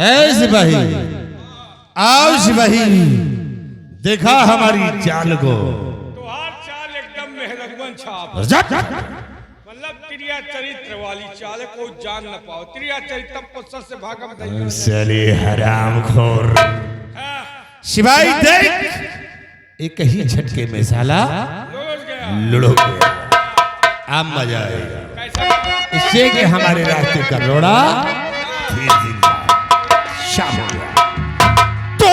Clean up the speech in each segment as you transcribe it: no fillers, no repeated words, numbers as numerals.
है सिपाही, आओ सिपाही, देखा हमारी चाल को। तुहार चाल एकदम मेहरगुन छाप, मतलब त्रिया चरित्र वाली चाल है, कोई जान न पाओ। त्रिया चरित्र पुस्तक से भागम नहीं। चले हरामखोर। सिपाही देख, एक ही झटके में साला लुढ़क गया। अब मजा आएगा इससे कि हमारे रास्ते का रोड़ा शाम हो गया। तो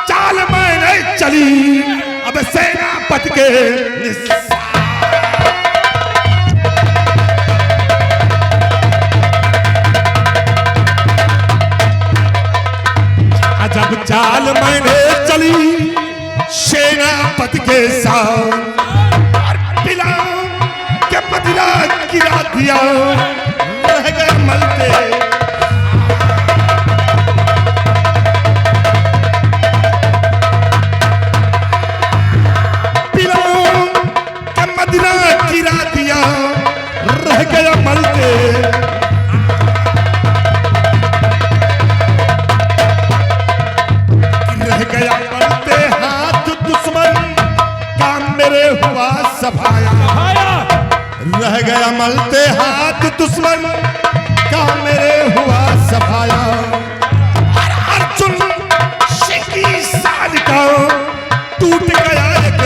चाल मैंने चली अब सेनापति के जब चाल मैंने चली सेनापति के साथ, पिला के मदिरा गिरा दिया, रह गए मलते। पिला के मदिरा गिरा दिया, रह गया मलते। गया मलते हाथ दुश्मन का मेरे हुआ सफाया, रह गया मलते हाथ दुश्मन का मेरे हुआ सफाया। अर्जुन शिकी साल का टूट गया एक,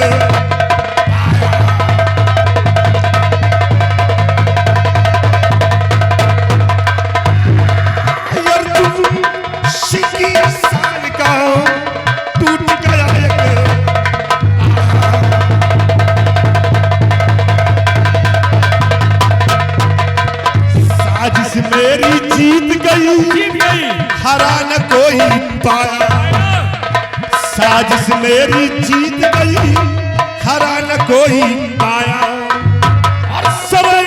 अर्जुन शिकी साल का टूट गया एक। साजिश मेरी जीत गई, हरा न कोई पाया। साजिश मेरी जीत गई, हरा न कोई पाया। और सरे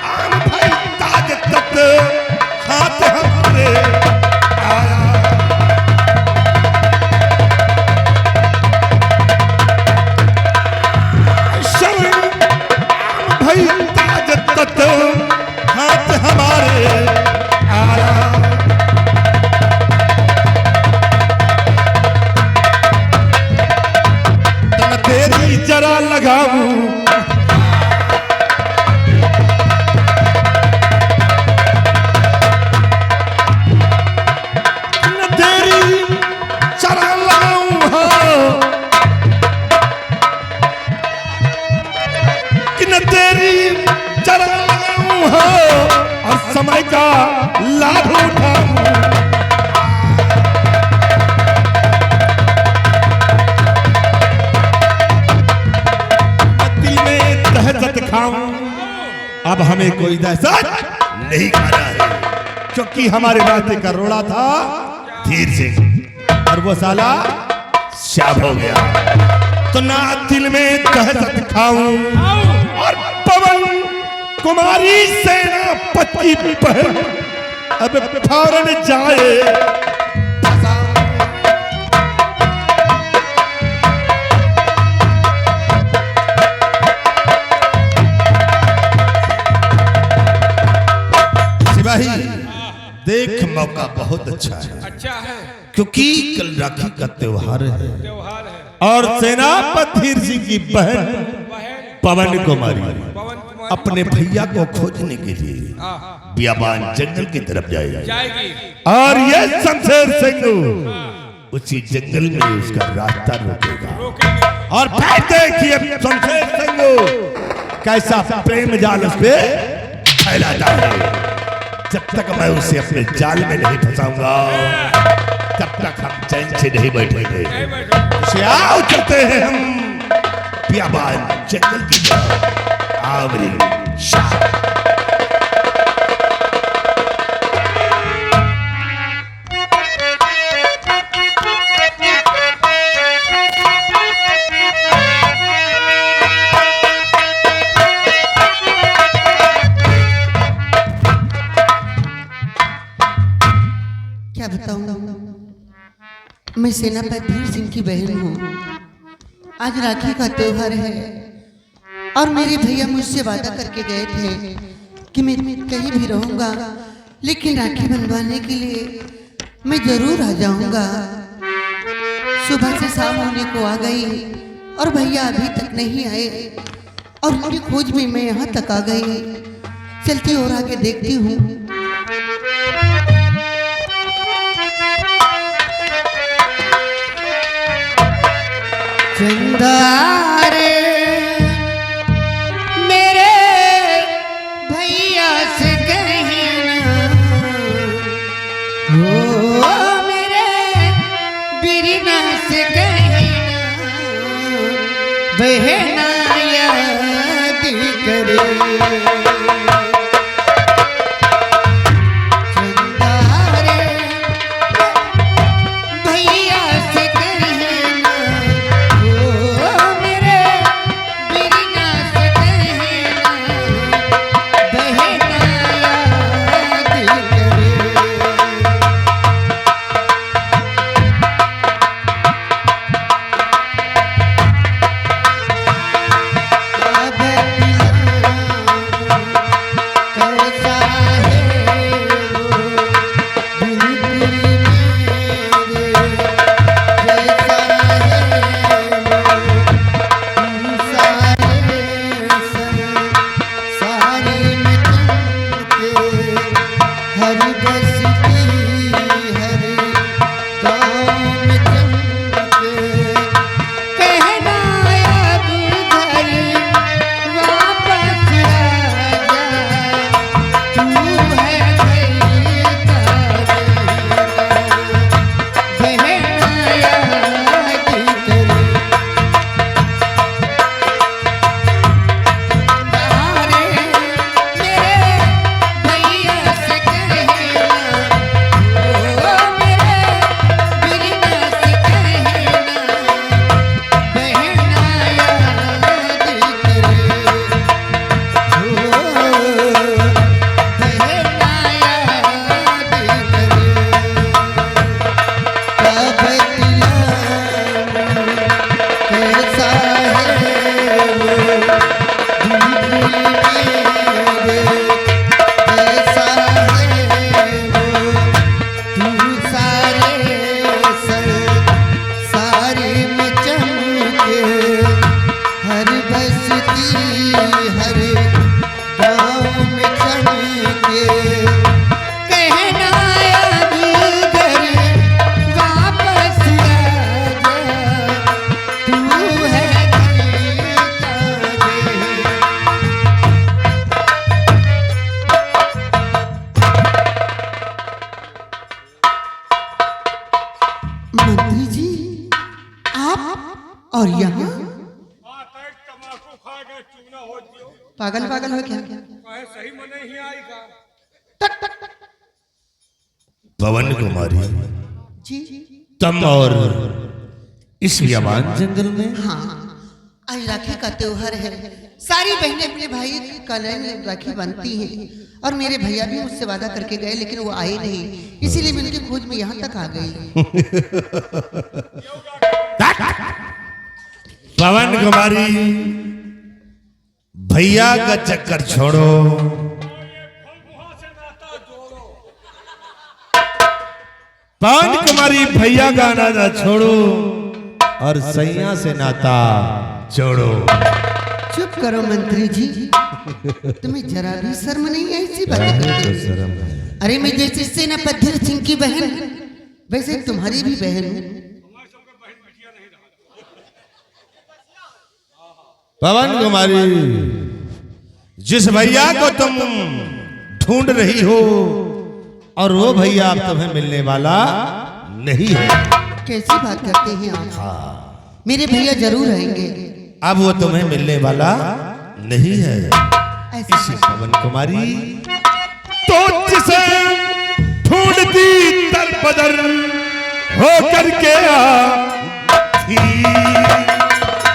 आम भाई ताज तक हाथ हमारे आया। भाई ताज तक हाथ हमारे आया। तन तेरी जरा लगाऊं, तन तेरी जरा लगाऊं, कि न तेरी जरा लगाऊं हो और समय का लाभ उठाऊं। दिल में दहशत खाऊं, अब हमें कोई दहशत नहीं खाना है, क्योंकि हमारे रास्ते का रोड़ा था धीर सिंह और वो साला शाब हो गया। तो ना दिल में दहशत खाऊं और पवन कुमारी सेनापति पर अब फौरन जाए। सिपाही देख, मौका बहुत अच्छा है, अच्छा है, क्योंकि कल राखी का त्योहार है त्योहार है। और सेनापति धीर सिंह की बहन पवन कुमारी अपने भैया को खोजने के लिए बियाबान जंगल की तरफ जाएगी। और ये शमशेर सिंह उसी जंगल में उसका रास्ता रोकेगा। और फिर देखिए शमशेर सिंह कैसा प्रेम जाल उस पे फैलाता है। जब तक मैं उसे अपने जाल में नहीं फंसाऊंगा, तब तक हम चैन से नहीं बैठेंगे। आओ चलते हैं हम बियाबान जंगल की तरफ। आवरी शाह क्या बताऊं, मैं सेनापति धीर सिंह की बहन हूँ। आज राखी का त्योहार है और मेरे भैया मुझसे वादा करके गए थे कि मैं कहीं भी रहूंगा, लेकिन राखी बनवाने के लिए मैं जरूर आ जाऊंगा। सुबह से शाम होने को आ गई और भैया अभी तक नहीं आए और उनकी खोज में मैं यहाँ तक आ गई। चलती और आगे देखती हूँ। चंदारे मेरे भैया से कहना हो, मेरे बिरना से कहना बहना याद करे। मंत्री जी आप और यहाँ तमाकू खा के चूना हो जियो पागल पागल हो क्या? काहे सही मने ही आएगा। पवन कुमारी जी तुम और इस बियाबान जंगल में? हाँ, आज राखी का त्योहार है। सारी बहनें अपने भाई की कलाई में राखी बांधती हैं और मेरे भैया भी मुझसे वादा करके गए लेकिन वो आए नहीं, इसीलिए मैं उनकी खोज में यहाँ तक आ गई। पवन कुमारी भैया का चक्कर छोड़ो, पवन कुमारी भैया का नाता छोड़ो और सैया से नाता जोड़ो। चुप करो मंत्री जी, तुम्हें जरा भी शर्म नहीं है ऐसी बातें करते? अरे मैं जैसे सेनापति सिंह की बहन वैसे तुम्हारी भी बहन हूँ। पवन कुमारी जिस भैया को तुम ढूंढ रही हो और वो भैया अब तुम्हें मिलने वाला नहीं है। कैसी बात करते हैं आप? मेरे भैया जरूर आएंगे। अब वो तुम्हें मिलने वाला नहीं है। इसी पवन कुमारी तो जिसे ढूंढती दर बदर हो करके थी,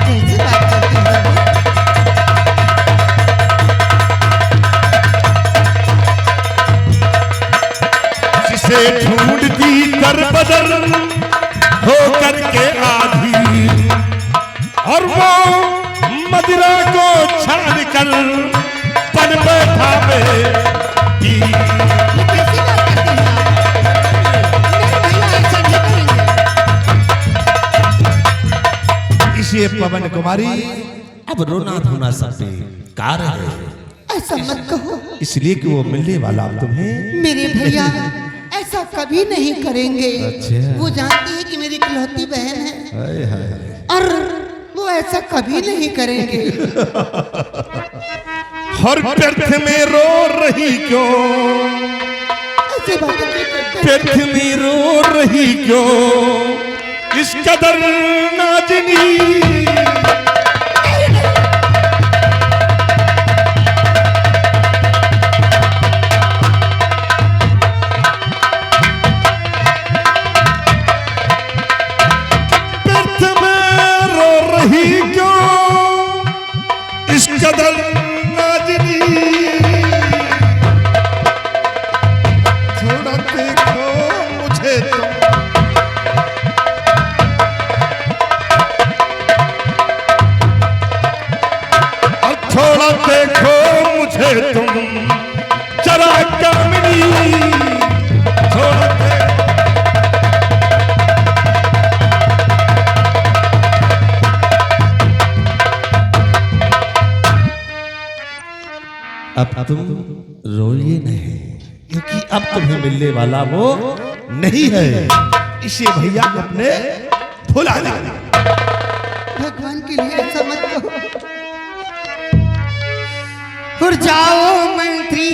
कैसी बात करते हैं? जिसे ढूंढती दर बदर हो करके आधी और वो मदिरा को छान कर पन बैठा में कैसी बात करते हैं आप? इसलिए पवन कुमारी अब रोना धोना सब बेकार है। ऐसा मत कहो, इसलिए कि वो मिलने वाला अब तुम्हें मेरे भैया ऐसा कभी नहीं करेंगे। अच्छा। वो जानती है कि मेरी इकलौती बहन है हाय हाय। और वो ऐसा कभी नहीं करेंगे। हर व्यर्थ में रो रही क्यों, ऐसे बातें क्यों करते हैं? व्यर्थ में रो रही क्यों, इस कदर नाजनी। इस कदर नाजनी, थोड़ा देखो मुझे तुम, और थोड़ा देखो मुझे तुम जरा कामिनी, थोड़ा अब तुम रोइए नहीं, क्योंकि अब तुम्हें मिलने वाला वो नहीं है। इसे भैया को अपने भुला देना। भगवान के लिए ऐसा मत कहो। और जाओ मंत्री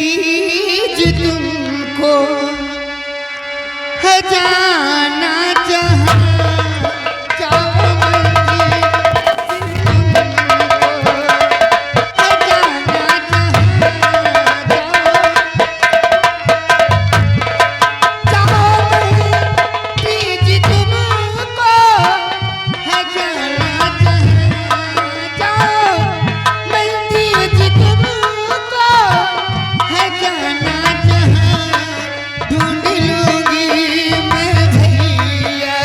जी, तुमको है जाना जहां, जाओ मंत्री जी, तुमको है जाना जहां, जाओ मंत्री जी, तुमको है जाना जहां, ढूंढ लूंगी मैं भैया,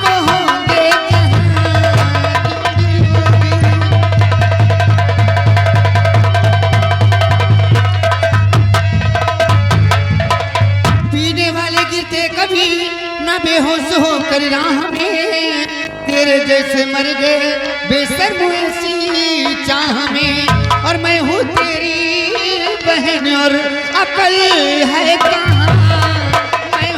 कहोगे पीने वाले गिरते कभी न बेहोश होकर राह में, तेरे जैसे मर गए बेसर मुएसी चाह में, और मैं हूँ तेरी बहन और अकल है कहाँ, मैं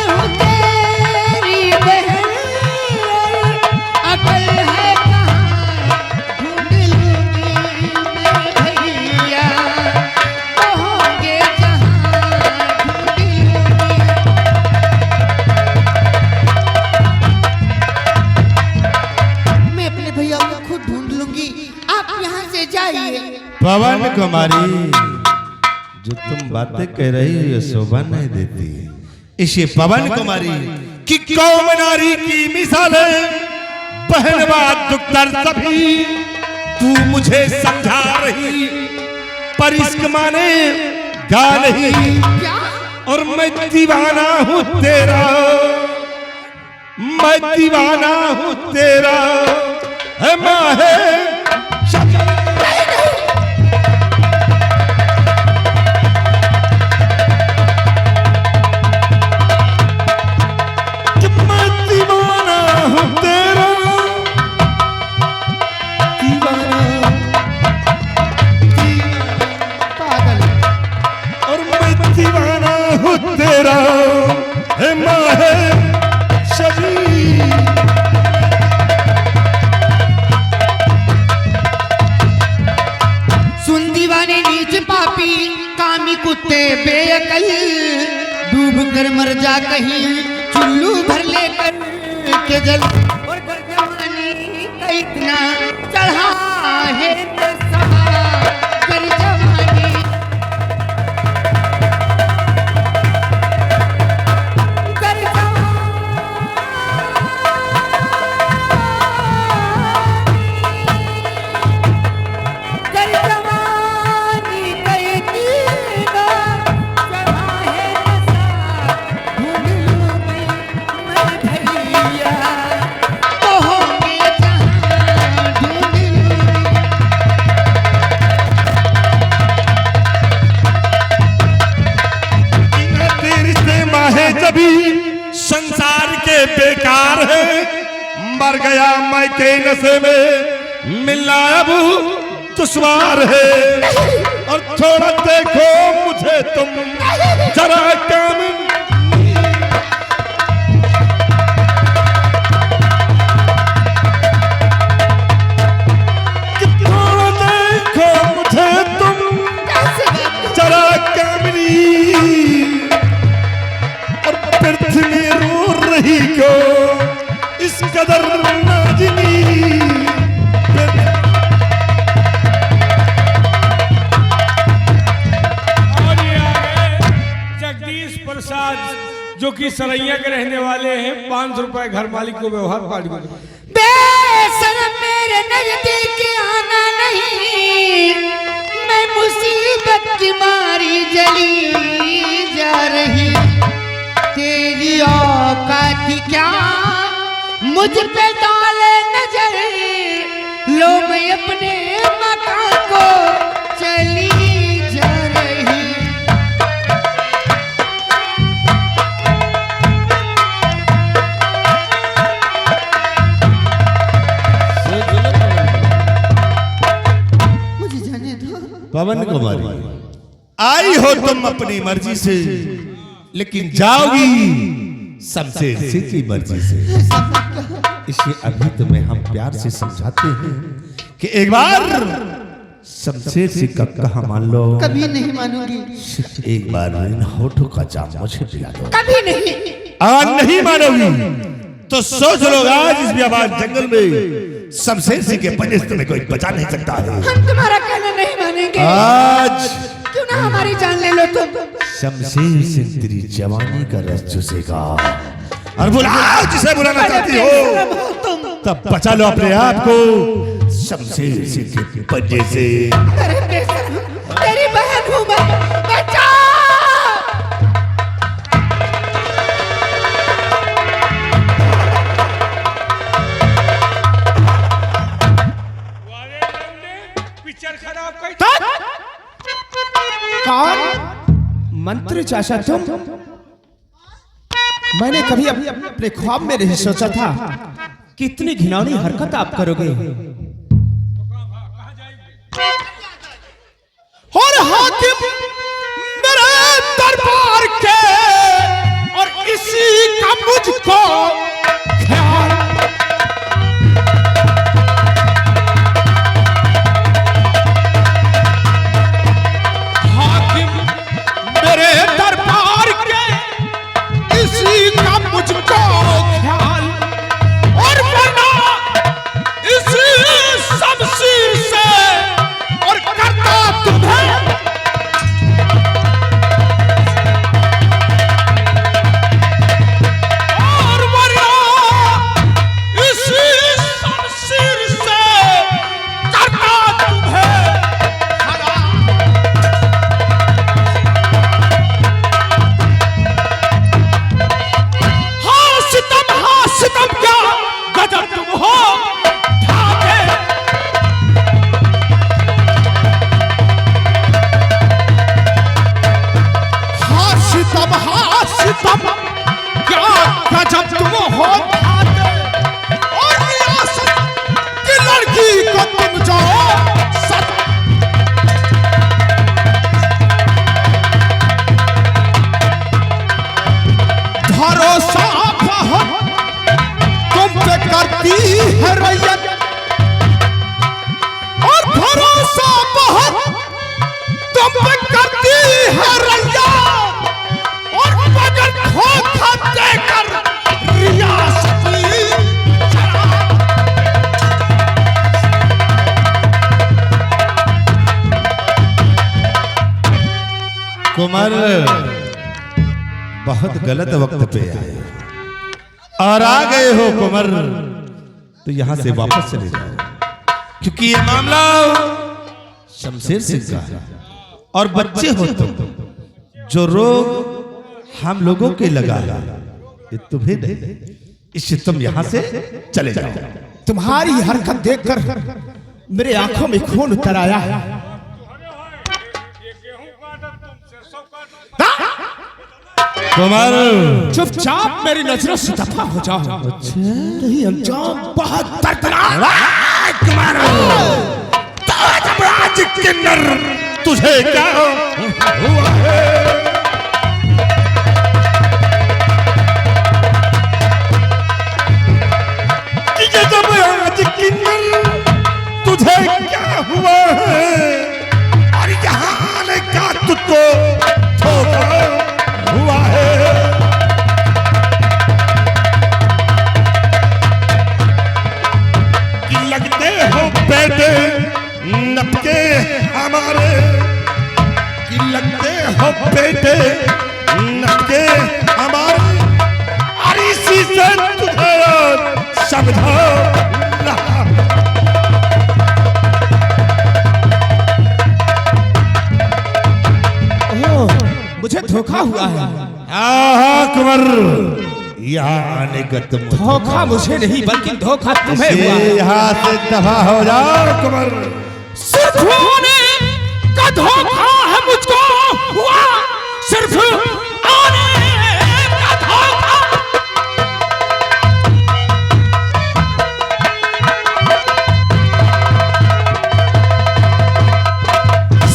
हूँ तेरी बहन और अकल है कहाँ, ढूंढ लूंगी मैं भैया, कहोगे जहाँ, ढूंढ लूंगी मैं अपने भैया को खुद ढूंढ लूंगी, आप यहाँ से जाइए। पवन कुमारी, जो तुम बातें कह रही हो ये शोभा नहीं देती। इसे पवन कुमारी कि कौम नारी की मिसाल है, बहनवाद दुख दर्द सभी तू मुझे समझा रही, पर इश्क माने गा नहीं, क्या? और मैं दीवाना हूँ तेरा, मैं दीवाना हूँ तेरा, है माहे तेरा है माहे शबी। सुन दीवाने नीच पापी कामी कुत्ते बेअकल, डूब कर मर जा कहीं चुल्लू भर लेकर के जल, और घर जवानी का इतना चढ़ा है न सहा, घर जवानी गया मैं के नशे में, मिलना अब दुश्वार है। और थोड़ा देखो मुझे तुम जरा कम, थोड़ा देखो मुझे तुम जरा कमली। और पृथ्वी रो रही क्यों इस कदर नाज़नी। प्रसाद जो कि सरैया के रहने वाले हैं, 500 रुपए घर मालिक को व्यवहार पार्टी को। बेशरम मेरे नजदीक आना नहीं, मैं मुसीबत की मारी जली जा रही। तेरी औकात क्या मुझ पे डाले नजर, लो मैं अपने मकान को चली जा रही। पवन कुमारी, आई हो तुम अपनी मर्जी से, लेकिन जाओगी शमशेर सिंह की मर्जी से। इसे अभी तुम्हें हम प्यार से समझाते हैं कि एक बार शमशेर सिंह का कहा मान लो। कभी नहीं मानूंगी। एक बार इन होठों का जाम मुझे पिला दो। कभी नहीं। आज नहीं मानोगी तो सोच लो, आज इस बियाबान जंगल में शमशेर सिंह के पंजे से तुम्हें कोई बचा नहीं सकता है। हम तुम्हारा कहना नहीं मानेंगे। आज क्यों ना हमारी जान ले लो तुम। शमशेर सिंह तेरी जवानी का रस चूसेगा। और बुलाओ जिसे बुलाना चाहती हो, तब बचा लो अपने आप को शमशेर सिंह के पंजे से। तेरी बहन हूँ मैं, बचा। कौन मंत्री चाचा तुम? मैंने कभी अपने ख्वाब में नहीं सोचा था कि इतनी घिनौनी हरकत आप करोगे। और हाकिम मेरे दरबार के, और इसी का मुझको ख्याल। हाकिम मेरे दरबार के, इसी का मुझको ख्याल। और वरना इसी शमशीर से और करता तुम्हें। और वरना इसी शमशीर से करता तुम्हें। हाँ सितम क्या गजब तुम हो ठाके। हाँ सितम क्या गजब तुम हो ठाके। और रियासत की लड़की को तुम जाओ सत। भरोसा तुम पे करती है रैयत, और भरोसा बहुत तुम पे करती है रैयत। और मगर धोखा देकर रियासती कुमार बहुत गलत वक्त पे आए और आ गए हो कुमार, तो यहां से वापस चले जाओ, क्योंकि ये मामला शमशेर सिंह का है। और बच्चे हो तुम, जो रोग हम लोगों के लगा ये तुम्हें नहीं, इससे तुम यहां से चले जाओ। तुम्हारी हरकत देखकर मेरे आंखों में खून उतर आया। ये गेहूं काटा तुम सरसों काटा। कुमार चुपचाप मेरी नजरों से दफा हो जाओ। नहीं अंजाम बहुत दर्दनाक। कुमार ताजमराज किन्नर तुझे क्या हुआ है? कि ये जमराज किन्नर तुझे क्या हुआ है? और यहाँ आने का तुझको धोखा हुआ है। कि लगते हो बेटे नपके हमारे, कि लगते हो बेटे नपके हमारे, और इसी से तुझे समझो रहा। मुझे धोखा हुआ है। कुंवर यहाँ आने का तुम धोखा मुझे नहीं बल्कि धोखा तुम्हें हुआ। यहाँ से दफा हो जाओ कुंवर। सिर्फ होने का धोखा है मुझको हुआ, सिर्फ आने का धोखा।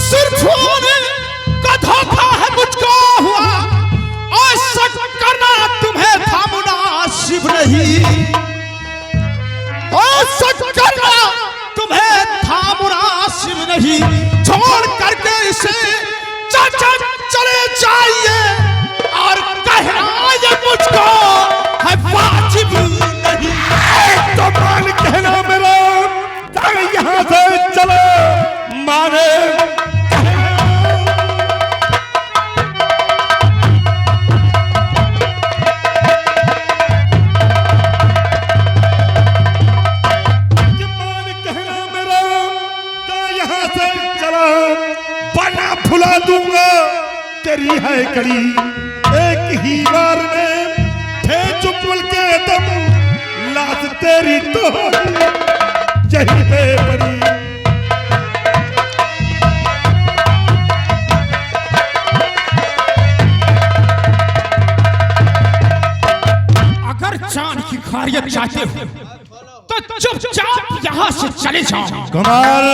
सिर्फ होने का धोखा है मुझको हुआ, और शक करना तुम्हें था मुनासिब नहीं। और शक करना तुम्हें था मुनासिब नहीं। छोड़ करके इसे चले जाइए, और कहना ये मुझको है वाजिब नहीं। तो मान कहना मेरा यहाँ से चलो माने। भुला दूंगा तेरी है कड़ी, एक ही बार में थे चुपल के दम, लाश तेरी तो यही पे पड़ी। अगर जान की खैरियत चाहते हो तो चुपचाप यहाँ से चले जाओ। कमाल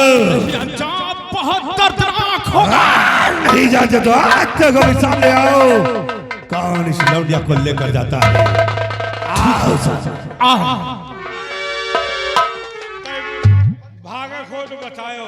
अंजाम बहुत दर्दनाक होगा। नहीं जाते तो आज तक अभी सामने आओ। कौन इस लौंडिया को लेकर जाता है? भागा खोद बताओ।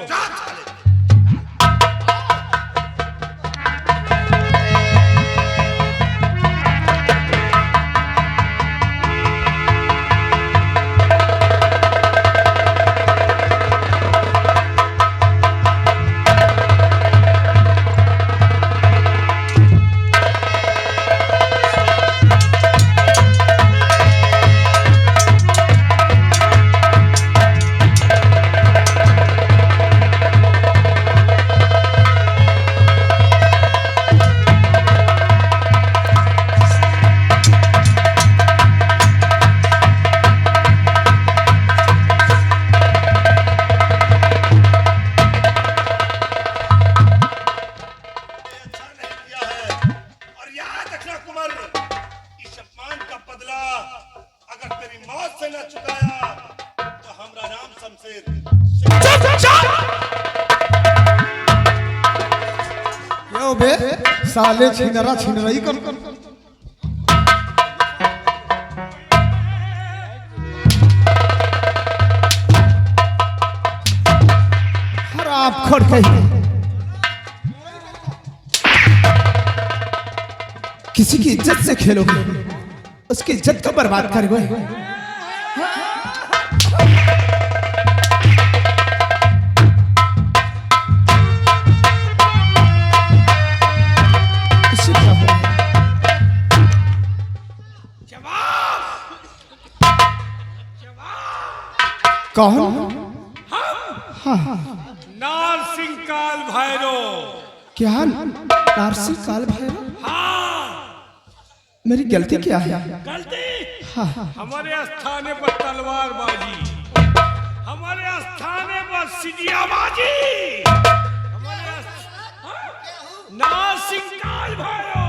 साले छिनरा छिनराई कर। खराब खोड़ गई। किसी की इज्जत से खेलोगे, उसकी इज्जत को बर्बाद करोगे। कौन? नारसिंह काल भैरव। क्या नारसिंह काल भैरव? मेरी गलती क्या है? गलती हमारे स्थाने पर तलवारबाजी, हमारे स्थाने पर सिजियाबाजी, हमारे नासिंगाल भाइयों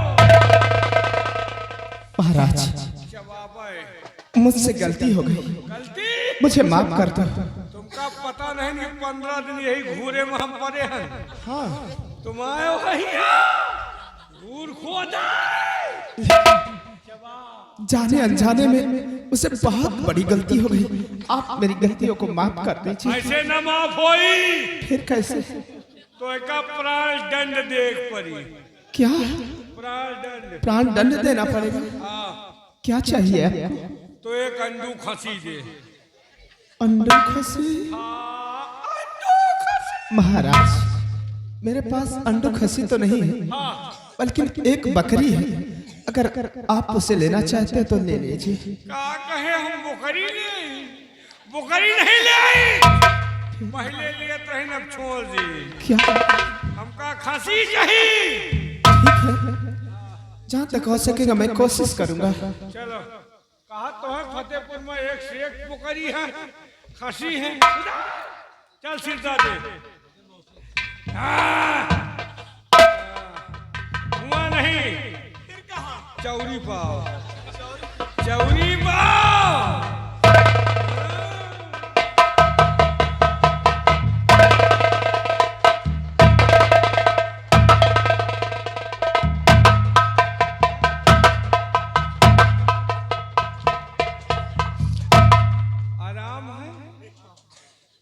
महाराज जवाब है मुझसे गलती हो गई, गलती मुझे माफ कर दो। तुमका पता नहीं कि 15 दिन यही घूरे में हम पड़े हैं। हाँ तुम आए हो घूर खोदा जाने अनजाने में मुझसे बहुत बड़ी गलती हो गई, आप मेरी गलतियों को माफ कर दीजिए। ऐसे न माफ होई फिर कैसे? तो एक प्राण दंड देख पड़ी। क्या? प्राण दंड प्राण दंड देना पड़ेगा? हाँ क्या चाहिए आपको? तो एक अंडू खसी दे। अंडा खसी? हाँ, अंडू खसी। महाराज मेरे पास अंडो खसी तो नहीं है, हाँ बल्कि एक बकरी है, अगर आप उसे लेना चाहते हैं तो ले लीजिए। क्या कहे हम बुकरी नहीं ले आई। पहले लिए तो ही अब छोड़ दी। क्या? हमका खसी चाहिए। ठीक है, जहाँ तक हो सकेगा मैं कोशिश करूंगा। चलो कहा तो है फतेहपुर में एक से एक बुकरी है, खसी है। चल सिरसा दे। हुआ नहीं, चौरी पाओ, चौरी पाओ।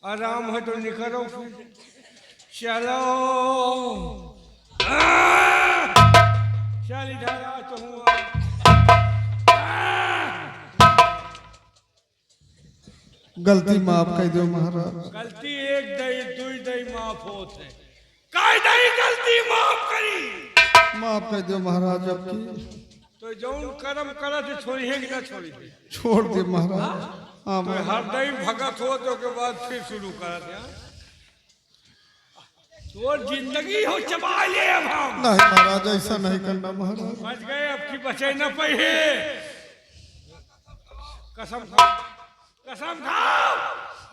आराम है तो निकलो फिर। चलो चल इधर आ तो हूँ। गलती माफ कर दो महाराज। गलती एक दई दुई दई माफ होते, काई दई गलती माफ करी। माफ कर दो महाराज, अब तो जौन कर्म करत छोड़ी है कि ना छोड़ी? छोड़ दे महाराज। हाँ तो हर दई भगत हो तो के बाद फिर शुरू कर दिया। तो जिंदगी हो चबा ले अब हम। नहीं महाराज, ऐसा नहीं करना महाराज। बच गए, अब की बचे न पहे। कसम खाओ, कसम खाओ,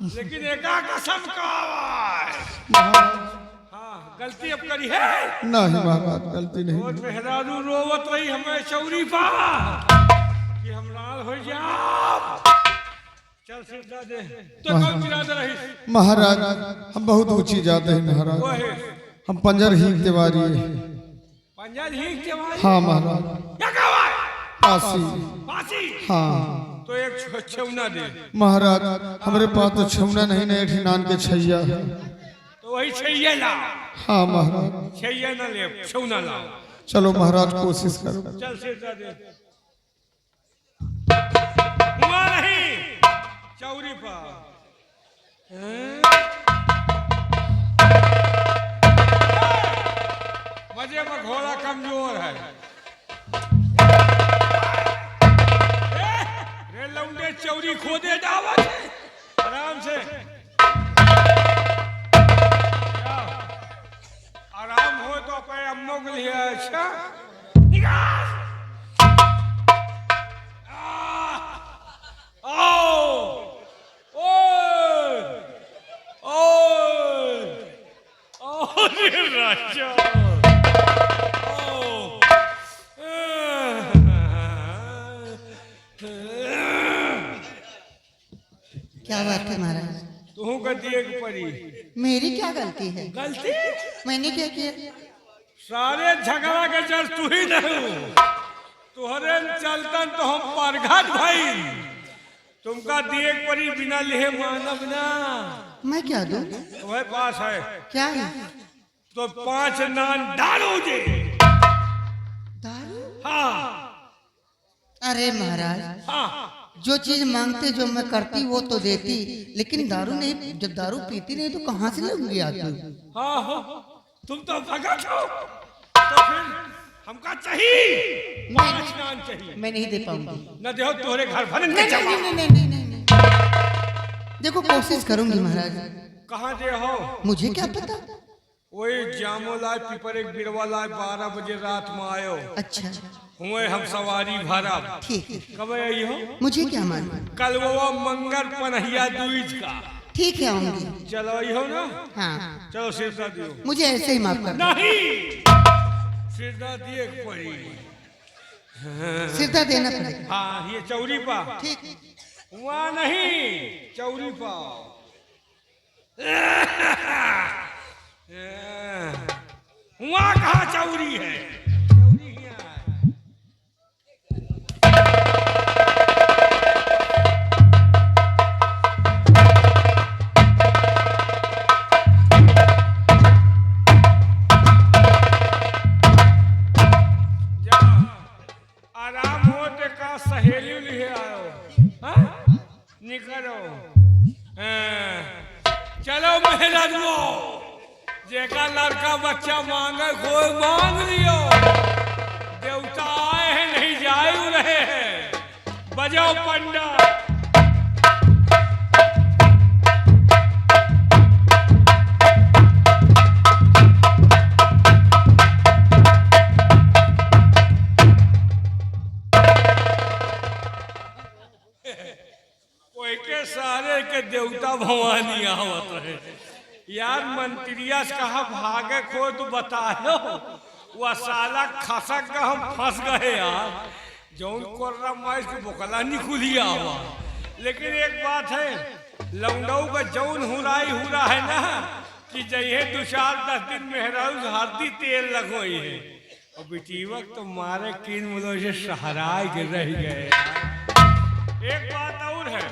लेकिन एका कसम खाओ। हाँ गलती अब करी है। नहीं महाराज, गलती नहीं। और मेहरारू रोवत रही हमें चौरी पा कि हम लाल हो जाओ। चल सिरसा दे। तो कौन गिराते रही? महाराज हम बहुत ऊंची जाते हैं महाराज, वो है हम पंजर ही तिवारी। पंजल ही के हाँ महाराज। क्या कहा? पासी। फांसी। हाँ तो एक छौना दे। महाराज हमारे पास तो छौना नहीं ना, एक नान के छैया है। तो वही छैया ला। हाँ महाराज। छैया ना ले, छौना ला। चलो महाराज कोशिश करो। चल सिरसा दे। हुआ नहीं, चौरी पा। मजे में घोड़ा कमजोर है। रे लौंडे चौरी खोदे दावत है। आराम से आराम हो तो पे अम्मो के लिए। अच्छा निकाल। क्या बात है महाराज? तू गलती एक परी। मेरी क्या गलती है? गलती मैंने क्या किया? सारे झगड़ा के जड़ तू ही नहीं। तुहरे चलतन तो हम परघट भाई। तुमका दिए परी बिना लिहे मानव ना। मैं क्या दूं? तुम्हारे पास है क्या है? तो 5 नान डालो जी। दारू? हाँ अरे महाराज, हाँ जो चीज मांगते जो मैं करती वो तो देती, लेकिन दारू नहीं। जब दारू पीती नहीं तो कहाँ से लगूंगी आती? हाँ हो, तुम तो भगत हो। तो फिर हमका चाहिए 5 नान चाहिए। मैं नहीं दे पाऊंगी। न दे तोहरे घर भरन के नहीं जमा। नहीं नहीं नहीं नहीं नहीं। देखो कोशिश करूंगी महाराज। कहाँ दे हो? मुझे क्या पता? वही जामो लाए पीपर एक बिरवा लाए 12 बजे रात में आयो। अच्छा हुए हम सवारी भरा। ठीक है, कब आई हो? मुझे क्या मालूम। कल वो मंगर पनहिया दूज का। ठीक है आऊंगी। चलो आई हो ना? हाँ चलो सिरसा दियो। मुझे ऐसे ही माफ कर दो। नहीं सिरदा दिए पड़ी। सिरदा देना पड़ेगा। हाँ ये चौरी पा ठीक। वहाँ नहीं चौरी पा। वहाँ कहाँ चौरी है? चौरी यहाँ है। आराम हो ते का सहेली लिए आओ। हाँ? निकलो। हाँ। चलो मेहरानों, जेका लड़का बच्चा मांगे कोई मांग लियो। देवता आए हैं नहीं जाए रहे हैं। बजाओ पंडा। कोई के सारे के देवता भवानी आवत रहे। यार मंत्रिया से कहा भागे खो तो बता लो। वह साला खसक का हम फंस गए यार। जौन कोर्रा माइस के बोकला निकुलिया हुआ। लेकिन एक बात है, लौंडऊ का जौन हुराई हुरा है ना कि जइए 2-4-10 दिन में हल्दी तेल लगोई है। और बेटीवक तो मारे किन मुलो से सहराय के रह गए। एक बात और है,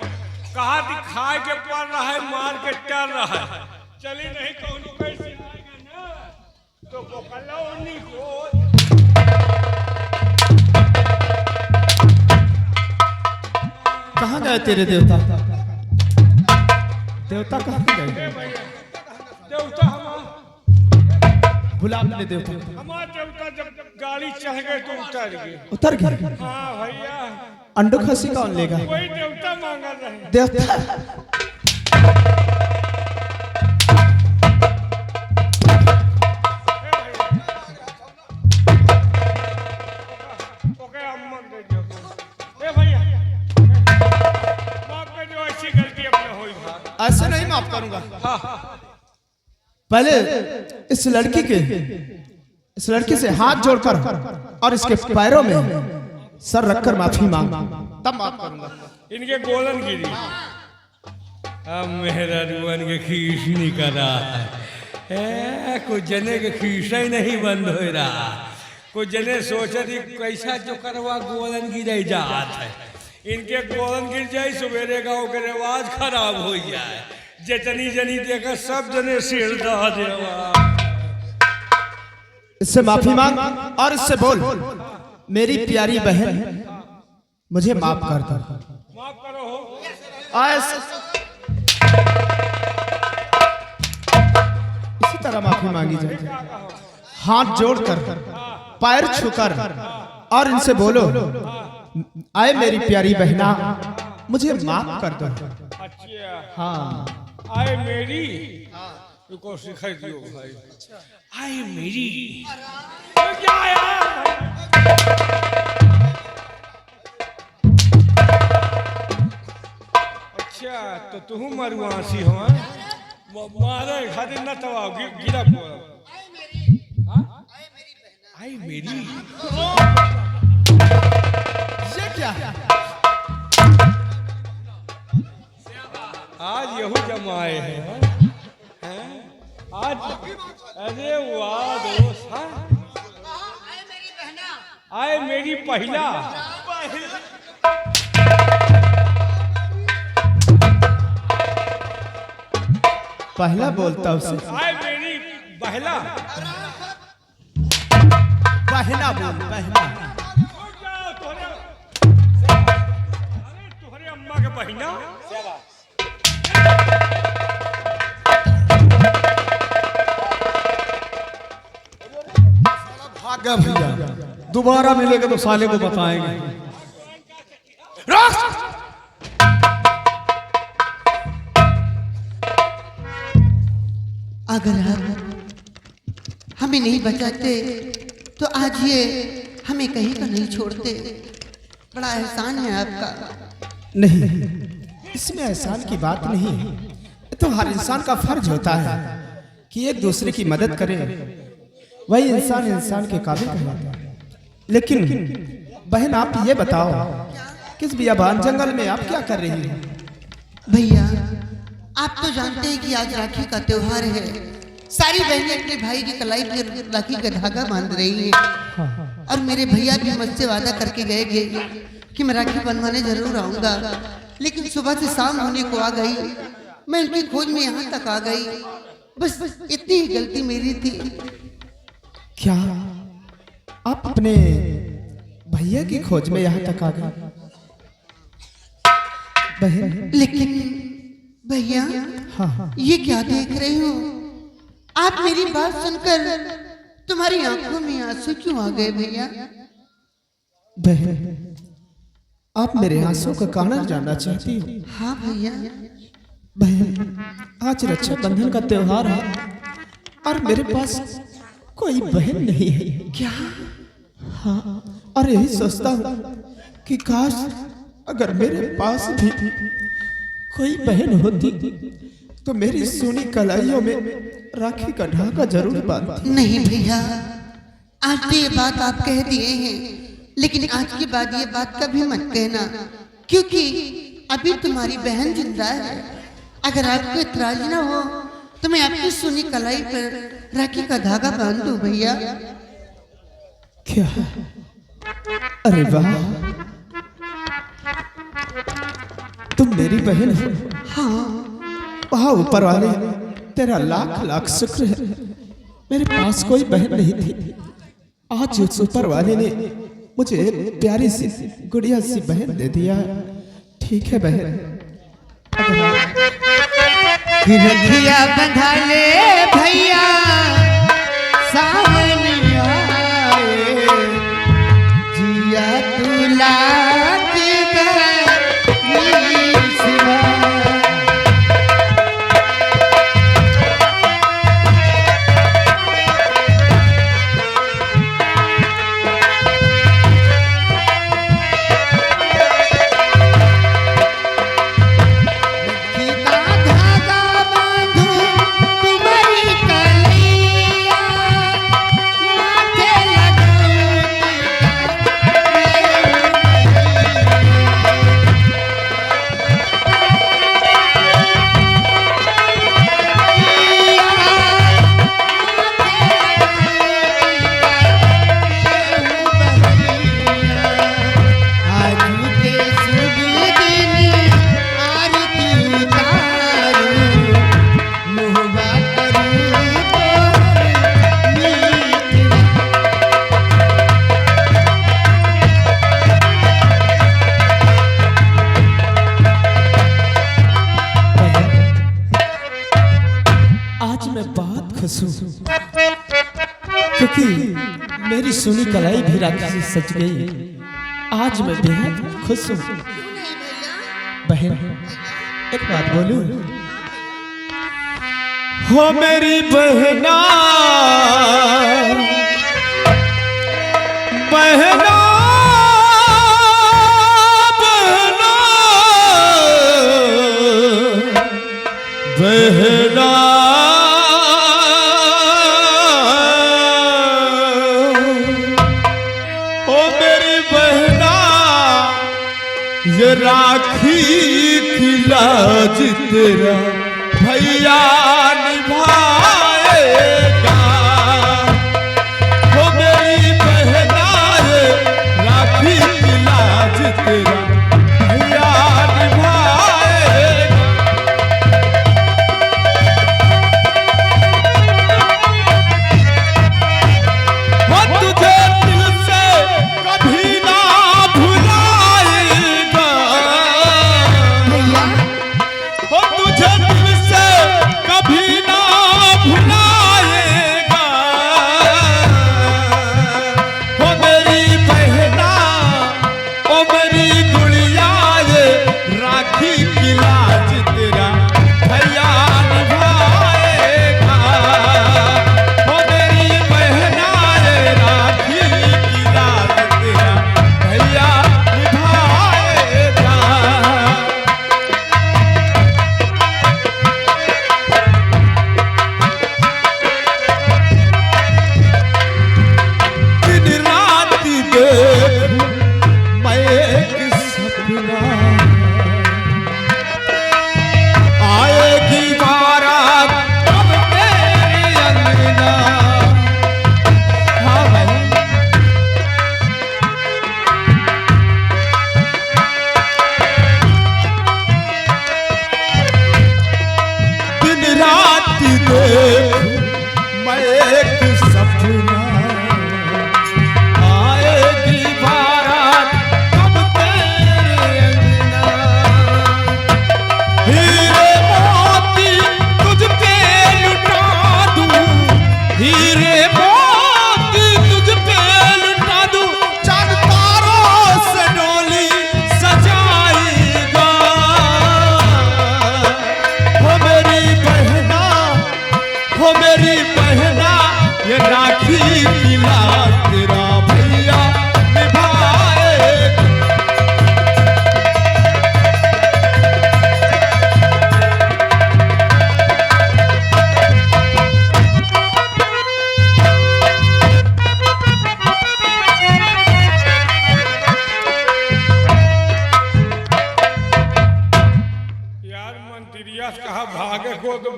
कहा दिखाए के पड़ रहा है, मार के डर रहा है। चली नहीं कौन कैसे आएगा ना तो बोकला उन्हीं को। कहाँ गए तेरे देवता? देवता कहाँ गए? देवता भुला अपने देवता। हमारा देवता जब गाड़ी चढ़ गए तो उतर गए। उतर गए? हाँ भैया। अंडो खसी कौन लेगा? कोई देवता मांगा नहीं। देवता ओके अम्मा दे दो। ए भैया माफ कर दो, ऐसी गलती अपने हुई भाग। ऐसे नहीं माफ करूंगा। हाँ पहले इस लड़की से हाथ जोड़कर और इसके पैरों में सर रखकर माफी मांग, तब माफ करूंगा। इनके गोलन गिरी। अब मेरा रुअन के खीस नहीं कर रहा है। कुछ जने के खीस ही नहीं बंद हो रहा। कुछ जने सोचे थी कैसा जो करवा गोलन गिर जात है। इनके गोलन गिर जाए सवेरे गाँव के रिवाज खराब हो जाए। जितनी जनी देखा सब जने सिर दा देवा। इससे माफी मांग और इससे बोल, मेरी प्यारी बहन मुझे माफ कर दो। माफ करो हो। इसी तरह माफी मांगी जाए। हाथ जोड़कर, पैर छूकर और इनसे बोलो, आए मेरी प्यारी बहना मुझे माफ कर दो। अच्छा हाँ आए मेरी रुको सिखाई दियो भाई। आए मेरी क्या यार? अच्छा तो तुम मरुआसी हो? मारे खातिर न तवाओ गिरा को। आई मेरी ये क्या? आज यहू जमाए हैं। आज अरे वाह दोस्त। हाँ? आए मेरी पहला पहला बोलता उसे। आए मेरी बहला। बहना बोल, बहना। तुम्हारे अम्मा के बहना। भागा भैया, दोबारा मिलेगा तो साले को बताएंगे। अगर आप हमें नहीं बचाते तो आज ये हमें कहीं का नहीं छोड़ते। बड़ा एहसान है आपका। नहीं, इसमें एहसान की बात नहीं है। तो हर इंसान का फर्ज होता है कि एक दूसरे की मदद करे वही इंसान इंसान के काबिल कहलाता है। लेकिन बहन आप ये बताओ, किस बियाबान जंगल में आप क्या कर रही हैं? भैया आप तो जानते हैं कि आज राखी का त्योहार है। सारी बहनें अपने भाई की कलाई पर राखी का धागा बांध रही हैं और मेरे भैया भी मुझसे वादा करके गए कि मैं राखी बनवाने जरूर आऊंगा, लेकिन सुबह से शाम होने को आ गई। मैं उनकी खोज में यहाँ तक आ गई, बस इतनी ही गलती मेरी थी। क्या आप अपने भैया की खोज में यहाँ तक आ गए? बहन लेकिन भैया हाँ ये क्या देख रही हो आप? मेरी बात सुनकर तुम्हारी आंखों में आंसू क्यों आ गए भैया? बहन आप मेरे आंसू का कारण जानना चाहती हो? हाँ भैया। बहन आज रक्षाबंधन का त्योहार है और मेरे पास कोई बहन नहीं है। क्या? हाँ, और यही सोचता हूँ कि काश अगर मेरे पास भी कोई बहन होती तो मेरी सोनी कलाइयों में राखी का धागा जरूर बांधती। नहीं भैया, आज तो ये बात आप कह दिए हैं, लेकिन आज के बाद ये बात कभी मत कहना, क्योंकि अभी तुम्हारी बहन जिंदा है। अगर आपको इतराज ना हो तो मैं आपकी सोनी कलाई पर राखी का धागा बांध दूं भैया। क्या? अरे वाह, तुम मेरी बहन हो। हाँ वहाँ ऊपर वाले तेरा लाख लाख शुक्र है, मेरे पास कोई बहन नहीं थी। आज उस ऊपर वाले ने मुझे प्यारी सी गुड़िया सी बहन दे दिया। ठीक है बहन, रखिया बंधा ले भैया सावन आए, जिया तुला क्योंकि मेरी सोनी कलाई भी राखी से सज गई। आज मैं बेहद खुश हूँ। बहन एक बात बोलूं? हो मेरी बहना बहना बहना बहना ये राखी की लाज तेरा भैया निभाएगा। वो मेरी बहना ये राखी की लाज तेरा भैया निभाएगा। वो तुझे दिल से कभी ना कभी ना भुलाए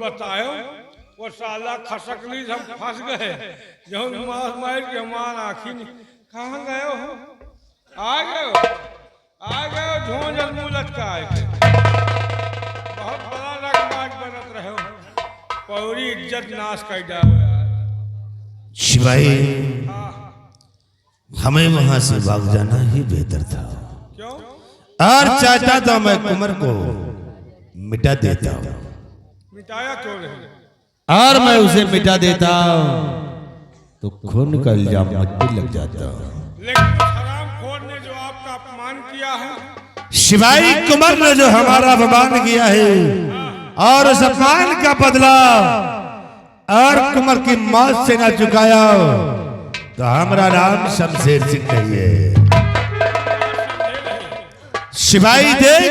बतायो वो साला खसकली हम फंस गए जब मार मार के हमारा आखिर कहाँ गए हो आ गए हो झोंझ मुँह लटकाए के बहुत बड़ा रंगबाज बनत रहे हो पौरी इज्जत नाश कर जाओ यार। शिवाई हमें वहां से भाग जाना ही बेहतर था। क्यों? और चाहता तो मैं कुंवर को मिटा देता हूँ। मिटाया क्यों नहीं? और मैं उसे मिटा देता तो खून का इल्जाम मुझ पे लग जाता। लेकिन हरामखोर ने जो आपका अपमान किया है शिवाई कुंवर ने जो हमारा अपमान किया है और उस अपमान का बदला और कुंवर की मौत से न चुकाया तो हमारा नाम शमशेर सिंह नहीं है। शिवाई देख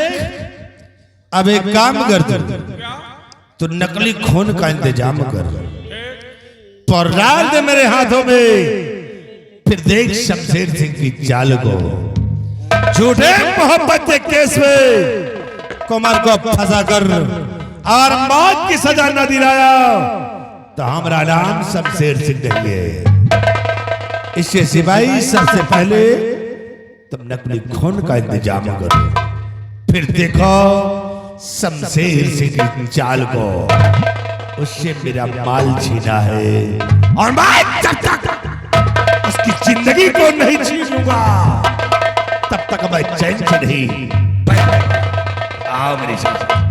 अब एक काम कर तू नकली खून का इंतजाम कर और डाल दे मेरे हाथों में फिर देख शमशेर सिंह की चाल को। झूठे मोहब्बत के केस में कुंवर को फंसा कर और मौत की सजा न दिलाया तो हमारा नाम शमशेर सिंह नहीं है। इससे सिपाही सबसे पहले तुम नकली खून का इंतजाम करो फिर देखो शमशेर सिंह की चाल को। उससे मेरा माल छीना है और मैं जब तक उसकी जिंदगी को नहीं छीन लूंगा तब तक मैं चैन से नहीं। आओ मेरे साथ।